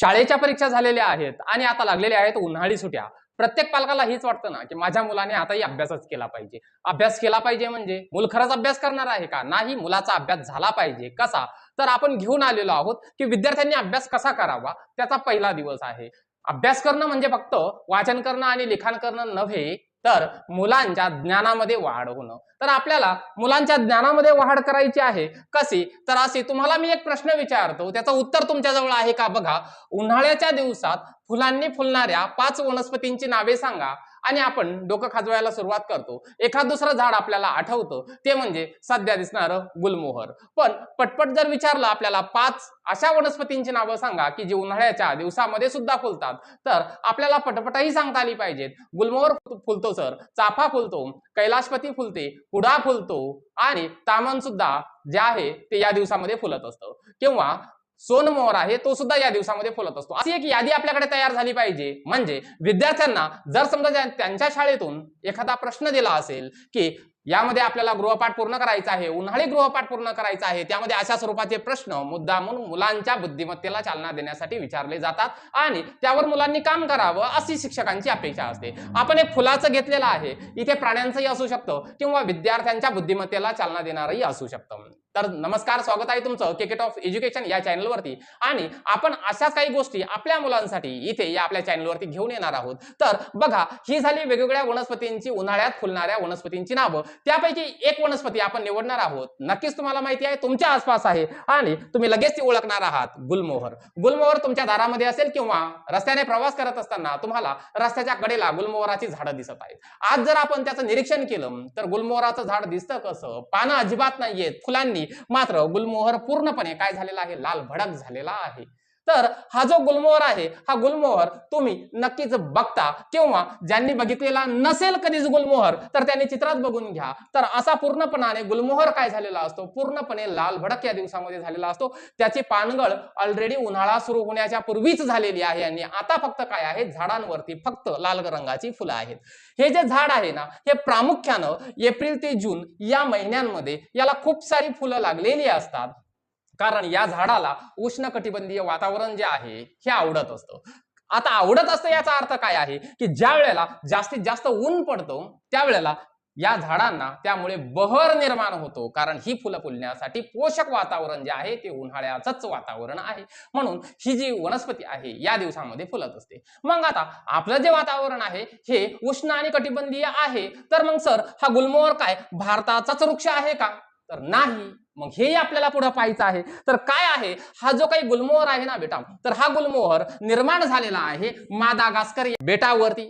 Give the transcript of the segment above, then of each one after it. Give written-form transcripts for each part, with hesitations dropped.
शाळेच्या परीक्षा झालेल्या आहेत आणि आता लागलेल्या आहेत उन्हाळी सुट्ट्या. प्रत्येक पालकाला हेच वाटतं ना, की माझ्या मुलाने आताही अभ्यासच केला पाहिजे. अभ्यास केला पाहिजे म्हणजे मूल खरंच अभ्यास करणार आहे का? नाही, मुलाचा अभ्यास झाला पाहिजे. कसा? तर आपण घेऊन आलेलो आहोत, की विद्यार्थ्यांनी अभ्यास कसा करावा त्याचा पहिला दिवस आहे. अभ्यास करणं म्हणजे फक्त वाचन करणं आणि लिखाण करणं नव्हे, तर मुलांच्या ज्ञानामध्ये वाढ होणं. तर आपल्याला मुलांच्या ज्ञानामध्ये वाढ करायची आहे. कशी? तर अशी तुम्हाला मी एक प्रश्न विचारतो, त्याचं उत्तर तुमच्याजवळ आहे का बघा. उन्हाळ्याच्या दिवसात फुलांनी फुलणाऱ्या 5 वनस्पतींची नावे सांगा आणि आपण डोकं खाजवायला सुरुवात करतो. एखाद दुसरं झाड आपल्याला आठवतं, ते म्हणजे सध्या दिसणारं गुलमोहर. पण पटपट जर विचारलं आपल्याला 5 अशा वनस्पतींची नावं सांगा की जी उन्हाळ्याच्या दिवसामध्ये सुद्धा फुलतात, तर आपल्याला पटपटही सांगता आली पाहिजेत. गुलमोहर फुलतो सर, चाफा फुलतो, कैलाशपती फुलते, पुडा फुलतो आणि तामन सुद्धा जे आहे ते या दिवसामध्ये फुलत असतं. किंवा सोनमोहर आहे, तो सुद्धा या दिवसामध्ये फुलत असतो. अशी एक यादी आपल्याकडे तयार झाली पाहिजे. म्हणजे विद्यार्थ्यांना जर समजा त्यांच्या शाळेतून एखादा प्रश्न दिला असेल की यामध्ये आपल्याला गृहपाठ पूर्ण करायचा आहे, उन्हाळी गृहपाठ पूर्ण करायचा आहे, त्यामध्ये अशा स्वरूपाचे प्रश्न मुद्दामून मुलांच्या बुद्धिमत्तेला चालना देण्यासाठी विचारले जातात आणि त्यावर मुलांनी काम करावं अशी शिक्षकांची अपेक्षा असते. आपण एक फुलाचं घेतलेलं आहे, इथे प्राण्यांचंही असू शकतं किंवा विद्यार्थ्यांच्या बुद्धिमत्तेला चालना देणारही असू शकतं. तर नमस्कार, स्वागत आहे तुमचं केकेट ऑफ एज्युकेशन या चॅनलवरती. आणि आपण अशाच काही गोष्टी आपल्या मुलांसाठी इथे या आपल्या चॅनलवरती घेऊन येणार आहोत. तर बघा, ही झाली वेगवेगळ्या वनस्पतींची, उन्हाळ्यात फुलणाऱ्या वनस्पतींची नावं. त्यापैकी एक वनस्पती आपण निवडणार आहोत. नक्कीच तुम्हाला माहिती आहे, तुमच्या आसपास आहे आणि तुम्ही लगेच ती ओळखणार आहात. गुलमोहर. गुलमोहर तुमच्या दारामध्ये असेल किंवा रस्त्याने प्रवास करत असताना तुम्हाला रस्त्याच्या कडेला गुलमोहराची झाडं दिसत आहेत. आज जर आपण त्याचं निरीक्षण केलं तर गुलमोहराचं झाड दिसतं कसं? पानं अजिबात नाहीयेत फुलांनी, मात्र गुलमोहर पूर्णपणे काय झालेला आहे? लाल भडक झालेला आहे. तर हा जो गुलमोहर आहे, हा गुलमोहर तुम्ही नक्कीच बघता किंवा ज्यांनी बघितलेला नसेल कधीच गुलमोहर, तर त्यांनी चित्रात बघून घ्या. तर असा पूर्णपणाने गुलमोहर काय झालेला असतो? पूर्णपणे लाल भडक या दिवसामध्ये झालेला असतो. त्याची पानगळ ऑलरेडी उन्हाळा सुरू होण्याच्या पूर्वीच झालेली आहे आणि आता फक्त काय आहे? झाडांवरती फक्त लाल रंगाची फुलं आहेत. हे जे झाड आहे ना, हे प्रामुख्यानं एप्रिल ते जून या महिन्यांमध्ये याला खूप सारी फुलं लागलेली असतात. कारण या झाडाला उष्णकटिबंधीय वातावरण जे आहे हे आवडत असतं. आता आवडत असतं याचा अर्थ काय आहे? की ज्या वेळेला जास्तीत जास्त ऊन पडतो त्यावेळेला या झाडांना त्यामुळे बहर निर्माण होतो. कारण ही फुलं फुलण्यासाठी पोषक वातावरण जे आहे ते उन्हाळ्याचंच वातावरण आहे. म्हणून ही जी वनस्पती आहे या दिवसामध्ये फुलत असते. मग आता आपलं जे वातावरण आहे हे उष्ण आणि कटिबंधीय आहे, तर मग सर हा गुलमोहर काय भारताचाच वृक्ष आहे का? तर नाही. मग हे आपल्याला पुढे पाहायचं आहे. तर काय आहे हा जो काही गुलमोहर आहे ना बेटा, तर हा गुलमोहर निर्माण झालेला आहे मादागास्कर या बेटावरती.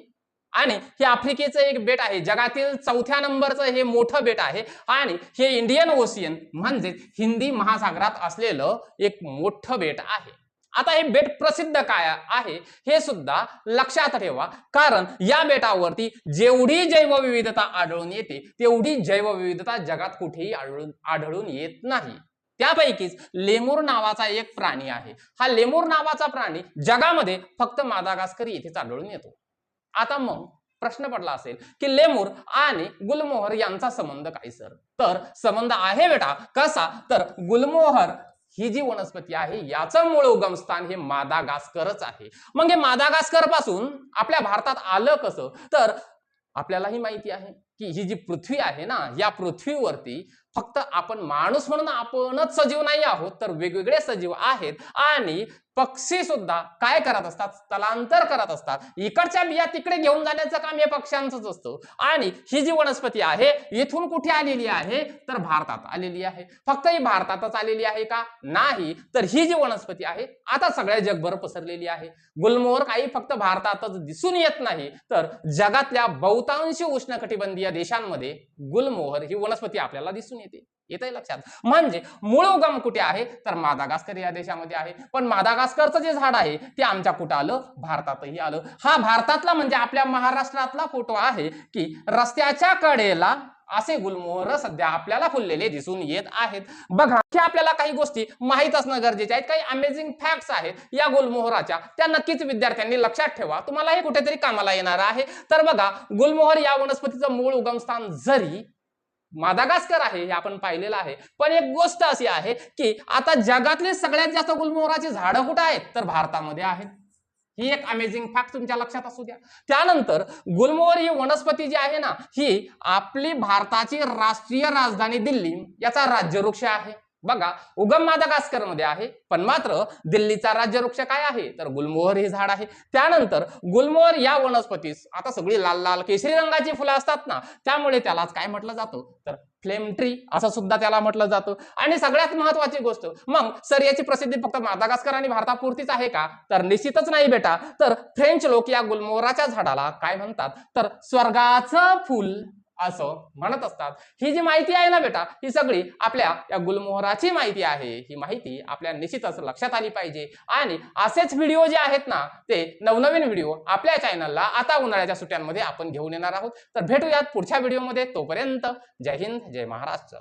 आणि हे आफ्रिकेचं एक बेट आहे, जगातील 4थ्या नंबरचं हे मोठं बेट आहे आणि हे इंडियन ओशियन म्हणजे हिंदी महासागरात असलेलं एक मोठं बेट आहे. आता हे बेट प्रसिद्ध काय आहे हे सुद्धा लक्षात ठेवा, कारण या बेटावरती जेवढी जैवविविधता आढळून येते तेवढी जैवविविधता जगात कुठेही आढळून येत नाही. त्यापैकीच लेमूर नावाचा एक प्राणी आहे. हा लेमूर नावाचा प्राणी जगामध्ये फक्त मादागास्कर येथेच आढळून येतो. आता मग प्रश्न पडला असेल की लेमूर आणि गुलमोहर यांचा संबंध काय सर? तर संबंध आहे बेटा. कसा? तर गुलमोहर ही जी वनस्पती आहे याचं मूळ उगमस्थान हे मादागास्करच आहे. मग हे मादागास्कर पासून आपल्या भारतात आलं कसं? तर आपल्यालाही माहिती आहे की ही जी पृथ्वी आहे ना, या पृथ्वीवरती फक्त आपण माणूस म्हणून आपणच सजीव नाही आहोत, तर वेगवेगळे सजीव आहेत आणि पक्षी सुद्धा काय करत असतात? स्थलांतर करत असतात. इकडच्या बिया तिकडे घेऊन जाण्याचं काम हे पक्ष्यांचंच असतं. आणि ही जी वनस्पती आहे इथून कुठे आलेली आहे? तर भारतात आलेली आहे. फक्त ही भारतातच आलेली आहे का? नाही. तर ही जी वनस्पती आहे आता सगळ्या जगभर पसरलेली आहे. गुलमोहर काही फक्त भारतातच दिसून येत नाही, तर जगातल्या बहुतांशी उष्णकटिबंधीय देशांमध्ये गुलमोहर ही वनस्पती आपल्याला दिसून येते. येतंय लक्षात? म्हणजे मूळ उगम कुठे आहे? तर मादागास्कर या देशामध्ये आहे. पण मादागास्करचं जे झाड आहे ते आमच्या कुठं आलं? भारतातही आलं. हा भारतातला म्हणजे आपल्या महाराष्ट्रातला फोटो आहे की रस्त्याच्या कडेला असे गुलमोहर सध्या आपल्याला फुललेले दिसून येत आहेत. बघा, हे आपल्याला काही गोष्टी माहित असणं गरजेचे आहेत. काही अमेझिंग फॅक्ट्स आहेत या गुलमोहराच्या, त्या नक्कीच विद्यार्थ्यांनी लक्षात ठेवा. तुम्हाला हे कुठेतरी कामाला येणार आहे. तर बघा, गुलमोहर या वनस्पतीचं मूळ उगमस्थान जरी मादागास्कर आहे हे आपण पाहिलेलं आहे. पण एक गोष्ट अशी आहे की आता जगातले सगळ्यात जास्त गुलमोहराची झाडं कुठं आहेत तर भारतामध्ये आहेत. ही एक अमेझिंग फॅक्ट तुमच्या लक्षात असू द्या. त्यानंतर गुलमोहर ही वनस्पती जी आहे ना ही आपली भारताची राष्ट्रीय राजधानी दिल्ली याचा राज्यवृक्ष आहे. बघा उगम मादागास्कर मध्ये आहे पण मात्र दिल्लीचा राज्यवृक्ष काय आहे तर गुलमोहर हे झाड आहे. त्यानंतर गुलमोहर या वनस्पतीस आता सगळी लाल लाल केशरी रंगाची फुलं असतात ना त्यामुळे त्यालाच काय म्हटलं जातं तर फ्लेम ट्री असं सुद्धा त्याला म्हटलं जातं. आणि सगळ्यात महत्वाची गोष्ट मग सर याची प्रसिद्धी फक्त मादागास्कर आणि भारतापुरतीच आहे का तर निश्चितच नाही बेटा. तर फ्रेंच लोक या गुलमोहराच्या झाडाला काय म्हणतात तर स्वर्गाचं फुल असं म्हणत असतात. ही जी माहिती आहे ना बेटा ही सगळी आपल्या या गुलमोहराची माहिती आहे. ही माहिती आपल्या निश्चितच लक्षात आली पाहिजे. आणि असेच व्हिडिओ जे आहेत ना ते नवनवीन व्हिडिओ आपल्या चॅनलला आता उन्हाळ्याच्या सुट्ट्यांमध्ये आपण घेऊन येणार आहोत. तर भेटूयात पुढच्या व्हिडिओमध्ये. तोपर्यंत जय हिंद जय महाराष्ट्र.